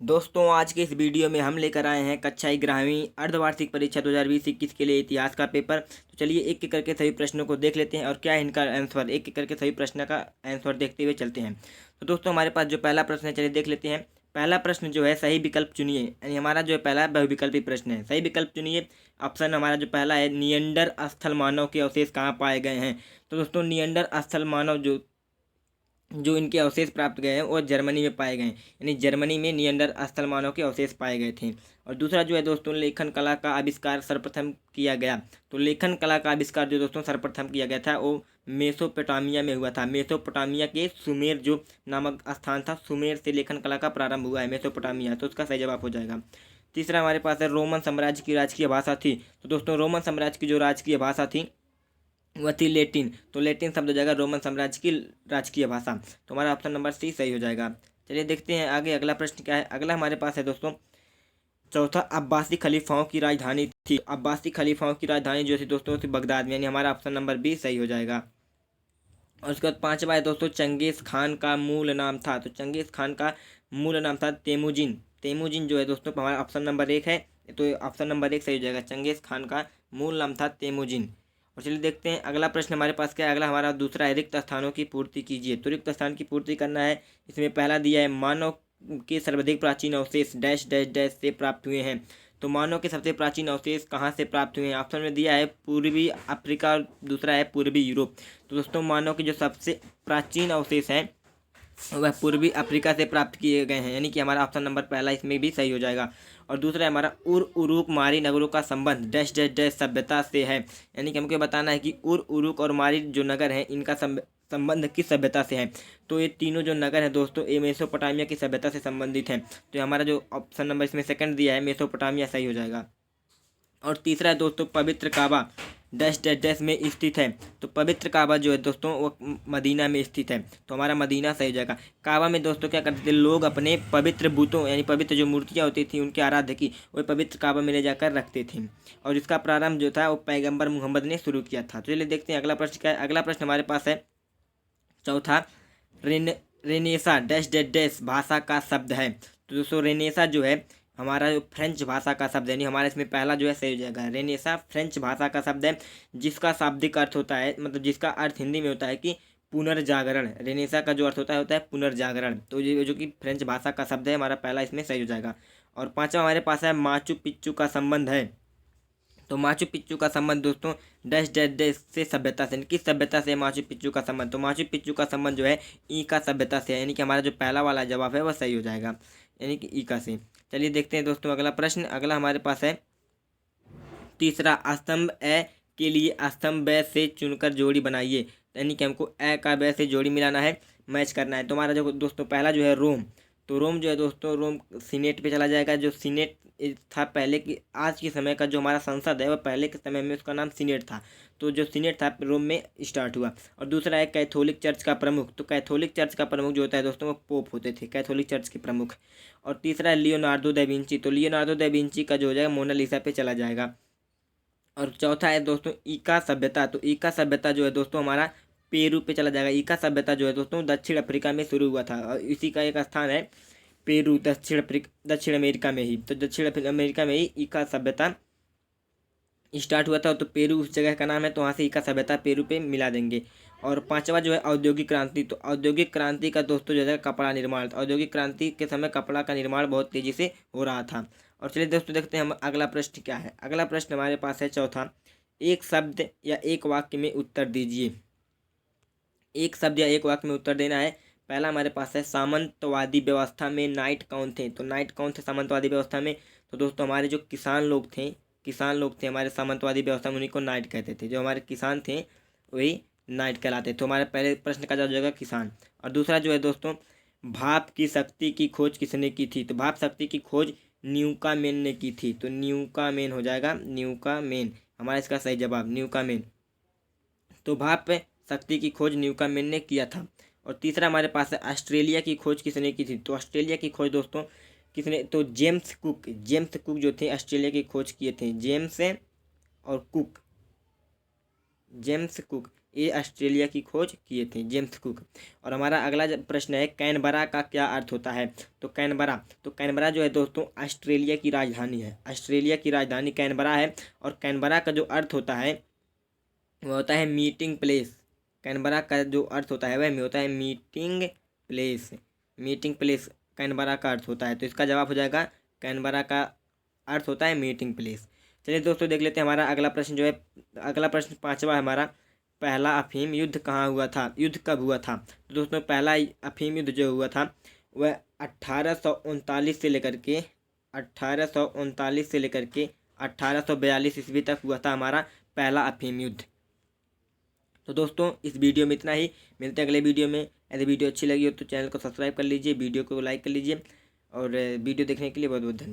दोस्तों आज के इस वीडियो में हम लेकर आए हैं कक्षा 11वीं अर्धवार्षिक परीक्षा 2020-21 के लिए इतिहास का पेपर। तो चलिए एक एक करके सभी प्रश्नों को देख लेते हैं और क्या है इनका आंसर, एक एक करके सभी प्रश्न का आंसर देखते हुए चलते हैं। तो दोस्तों हमारे पास जो पहला प्रश्न है, चलिए देख लेते हैं। पहला प्रश्न जो है सही विकल्प चुनिए, यानी हमारा जो है पहला बहुविकल्पी प्रश्न है। सही विकल्प चुनिए। ऑप्शन हमारा जो पहला है, नियंडर स्थल मानव के अवशेष कहाँ पाए गए हैं। तो दोस्तों नियंडर स्थल मानव जो जो इनके अवशेष प्राप्त गए हैं वो जर्मनी में पाए गए हैं, यानी जर्मनी में नियंडर स्थल मानव के अवशेष पाए गए थे। और दूसरा जो है दोस्तों, लेखन कला का आविष्कार सर्वप्रथम किया गया। तो लेखन कला का आविष्कार जो दोस्तों सर्वप्रथम किया गया था वो मेसोपोटामिया में हुआ था। मेसोपोटामिया के सुमेर जो नामक स्थान था, सुमेर से लेखन कला का प्रारंभ हुआ है, मेसोपोटामिया। तो उसका सही जवाब हो जाएगा। तीसरा हमारे पास है, रोमन साम्राज्य की राजकीय भाषा थी। तो दोस्तों रोमन साम्राज्य की जो राजकीय भाषा थी वह थी लेटिन। तो लेटिन शब्द हो जाएगा रोमन साम्राज्य की राजकीय भाषा। तो हमारा ऑप्शन नंबर सी सही हो जाएगा। चलिए देखते हैं आगे अगला प्रश्न क्या है। अगला हमारे पास है दोस्तों, चौथा अब्बासी खलीफाओं की राजधानी थी। अब्बासी खलीफाओं की राजधानी जो थी दोस्तों थी बगदाद में, यानी हमारा ऑप्शन नंबर बी सही हो जाएगा। और उसके बाद पांचवा है दोस्तों, चंगेज खान का मूल नाम था। तो चंगेज खान का मूल नाम था तेमुजिन। तेमुजिन जो है दोस्तों हमारा ऑप्शन नंबर एक है, तो ऑप्शन नंबर एक सही हो जाएगा। चंगेज खान का मूल नाम था तेमुजिन। और चलिए देखते हैं अगला प्रश्न हमारे पास क्या है। अगला हमारा दूसरा है, रिक्त स्थानों की पूर्ति कीजिए। तो रिक्त स्थान की पूर्ति करना है। इसमें पहला दिया है, मानव के सर्वाधिक प्राचीन अवशेष डैश डैश डैश से प्राप्त हुए हैं। तो मानव के सबसे प्राचीन अवशेष कहाँ से प्राप्त हुए हैं। ऑप्शन में दिया है पूर्वी अफ्रीका और दूसरा है पूर्वी यूरोप। तो दोस्तों मानव के जो सबसे प्राचीन अवशेष हैं वह पूर्वी अफ्रीका से प्राप्त किए गए हैं, यानी कि हमारा ऑप्शन नंबर पहला इसमें भी सही हो जाएगा। और दूसरा है हमारा उरुक मारी नगरों का संबंध डैश डैश डैश सभ्यता से है, यानी कि हमको बताना है कि उरुक और मारी जो नगर हैं इनका संबंध किस सभ्यता से है। तो ये तीनों जो नगर हैं दोस्तों ये मेसोपोटामिया की सभ्यता से संबंधित हैं। तो हमारा जो ऑप्शन नंबर इसमें सेकंड दिया है मेसोपोटामिया सही हो जाएगा। और तीसरा है दोस्तों, पवित्र काबा डैश डैश डैश में स्थित है। तो पवित्र काबा जो है दोस्तों वो मदीना में स्थित है। तो हमारा मदीना सही हो जाएगा। काबा में दोस्तों क्या करते थे लोग, अपने पवित्र बूतों यानी पवित्र जो मूर्तियाँ होती थी उनके आराध्य की, वो पवित्र काबा में ले जाकर रखते थे। और इसका प्रारंभ जो था वो पैगंबर मुहम्मद ने शुरू किया था। तो चलिए देखते हैं अगला प्रश्न क्या है। अगला प्रश्न हमारे पास है चौथा, रेनेसा डैश डैश डैश भाषा का शब्द है। तो दोस्तों रेनेसा जो है हमारा जो फ्रेंच भाषा का शब्द है, यानी हमारा इसमें पहला जो है सही हो जाएगा। रेनेसा फ्रेंच भाषा का शब्द है जिसका शाब्दिक अर्थ होता है, मतलब जिसका अर्थ हिंदी में होता है कि पुनर्जागरण। रेनेसा का जो अर्थ होता है पुनर्जागरण। तो ये जो कि फ्रेंच भाषा का शब्द है हमारा पहला इसमें सही हो जाएगा। और पांचवा हमारे पास है, माचू पिच्चू का संबंध है। तो माचू पिच्चू का संबंध दोस्तों डैश डैश डैश से सभ्यता से, किस सभ्यता से माचू पिच्चू का संबंध। तो माचू पिच्चू का संबंध जो है ईका सभ्यता से है, यानी कि हमारा जो पहला वाला जवाब है वह सही हो जाएगा, यानी कि ईका से। चलिए देखते हैं दोस्तों अगला प्रश्न। अगला हमारे पास है तीसरा, स्तंभ ए के लिए स्तंभ ब से चुनकर जोड़ी बनाइए। यानी कि हमको ए का ब से जोड़ी मिलाना है, मैच करना है। तो हमारा जो दोस्तों पहला जो है रोम। तो रोम जो है दोस्तों रोम सीनेट पे चला जाएगा। जो सीनेट था पहले की, आज के समय का जो हमारा संसद है वह पहले के समय में उसका नाम सीनेट था। तो जो सीनेट था रोम में स्टार्ट हुआ। और दूसरा है कैथोलिक चर्च का प्रमुख। तो कैथोलिक चर्च का प्रमुख जो होता है दोस्तों वो पोप होते थे, कैथोलिक चर्च के प्रमुख। और तीसरा है लियोनार्डो दा विंची। तो लियोनार्डो दा विंची का जो हो जाएगा मोनालिसा पे चला जाएगा। और चौथा है दोस्तों ईका सभ्यता। तो ईका सभ्यता जो है दोस्तों हमारा पेरू पे चला जाएगा। ईका सभ्यता जो है दोस्तों दक्षिण अफ्रीका में शुरू हुआ था और इसी का एक स्थान है पेरू, दक्षिण अमेरिका में ही। तो दक्षिण अमेरिका में ही ईका सभ्यता स्टार्ट हुआ था। तो पेरू उस जगह का नाम है, तो वहाँ से ईका सभ्यता पेरू पे मिला देंगे। और पांचवा जो है औद्योगिक क्रांति। तो औद्योगिक क्रांति का दोस्तों जो है कपड़ा निर्माण। औद्योगिक क्रांति के समय कपड़ा का निर्माण बहुत तेजी से हो रहा था। और चलिए दोस्तों देखते हैं हम अगला प्रश्न क्या है। अगला प्रश्न हमारे पास है चौथा, एक शब्द या एक वाक्य में उत्तर दीजिए। एक शब्द या एक वाक्य में उत्तर देना है। पहला हमारे पास है, सामंतवादी व्यवस्था में नाइट कौन थे। तो नाइट कौन थे सामंतवादी व्यवस्था में। तो दोस्तों हमारे जो किसान लोग थे हमारे सामंतवादी व्यवस्था में, उन्हीं को नाइट कहते थे। जो हमारे किसान थे वही नाइट कहलाते। तो हमारे पहले प्रश्न का जवाब हो जाएगा किसान। और दूसरा जो है दोस्तों, भाप की शक्ति की खोज किसने की थी। तो भाप शक्ति की खोज न्यूकामेन ने की थी। तो न्यूकामेन हो जाएगा, न्यूकामेन हमारा इसका सही जवाब, न्यूकामेन। तो भाप शक्ति की खोज न्यूकामेन ने किया था। और तीसरा हमारे पास है, ऑस्ट्रेलिया की खोज किसने की थी। तो ऑस्ट्रेलिया की खोज दोस्तों किसने, तो जेम्स कुक जो थे ऑस्ट्रेलिया की खोज किए थे। जेम्स और कुक, जेम्स कुक ये ऑस्ट्रेलिया की खोज किए थे, जेम्स कुक। और हमारा अगला प्रश्न है कैनबरा का क्या अर्थ होता है। तो कैनबरा जो है दोस्तों ऑस्ट्रेलिया की राजधानी है। ऑस्ट्रेलिया की राजधानी कैनबरा है। और कैनबरा का जो अर्थ होता है वो होता है मीटिंग प्लेस। कैनबरा का जो अर्थ होता है वह होता है meeting place. Meeting place Canberra का अर्थ होता है। तो इसका जवाब हो जाएगा कैनबरा का अर्थ होता है मीटिंग प्लेस। चलिए दोस्तों देख लेते हैं हमारा अगला प्रश्न जो है। अगला प्रश्न 5वां है हमारा, पहला अफीम युद्ध कहाँ हुआ था, युद्ध कब हुआ था। तो दोस्तों पहला अफीम युद्ध जो हुआ था वह 1839 से लेकर के 1842 ईस्वी तक हुआ था हमारा पहला अफीम युद्ध। तो दोस्तों इस वीडियो में इतना ही, मिलते हैं अगले वीडियो में। यदि वीडियो अच्छी लगी हो तो चैनल को सब्सक्राइब कर लीजिए, वीडियो को लाइक कर लीजिए और वीडियो देखने के लिए बहुत बहुत धन्यवाद।